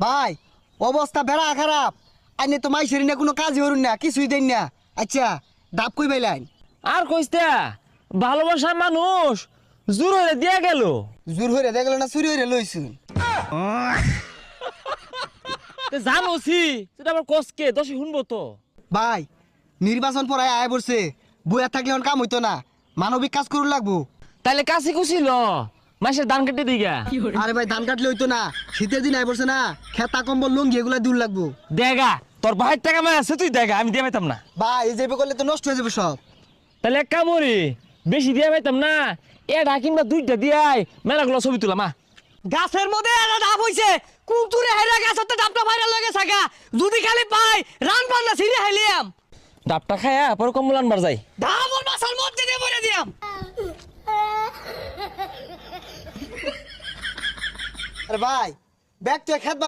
ভাই অবস্থা বেড়া খারাপ। আইনে তো মাইসের না কোনো কাজই হরুন না, কিছুই দেন না। আচ্ছা ডাব কই পাইলেন? আর কইস্তা ভালোবাসার মানুষ জোর হয়ে দিয়া গেল। জোর হইরে দেখলো না চুরি হইরে লইছুন। জানোছি সেটা আবার কসকে দশে শুনবো তো। ভাই নির্বাচন পড়ায় আয় পড়ছে, বইয়া থাকলে এখন কাম হইতো না, মানবিক কাজ করুন লাগবো। তাইলে কাছে কুছিল মাসের ধান কেটে দিগা। আরে ভাই ধান কাটলে হইতো না, শীতের দিন আয় পড়ছে না, খেতা কম্বল লুঙ্গি এগুলা দূর লাগবো। দেগা তোর ভাইয়ের টাকা মায় আছে তুই দেগা, আমি দিয়ে পাইতাম না। ভাই এই যাবে করলে তো নষ্ট হয়ে যাবে সব। তাহলে এক কাম করি, বেশি দিয়ে পাইতাম না, এটা কিংবা দুইটা দিয়াই মেলাগুলো ছবি তুলাম। গাছের মধ্যে একটা ডাব হইছে, কুকুরে হেরা গাছতে ডাবটা ভাইরাল হয়ে গেছে গা। যদি খালি পাই রান বান্না ছিঁড়ে হেলিয়াম। ডাবটা খায়া পরে কম্বল আনবার যাই। ডাব ওর বাসার মধ্যে দিয়ে বলে দিয়াম। আরে ভাই ব্যাগ তো খেত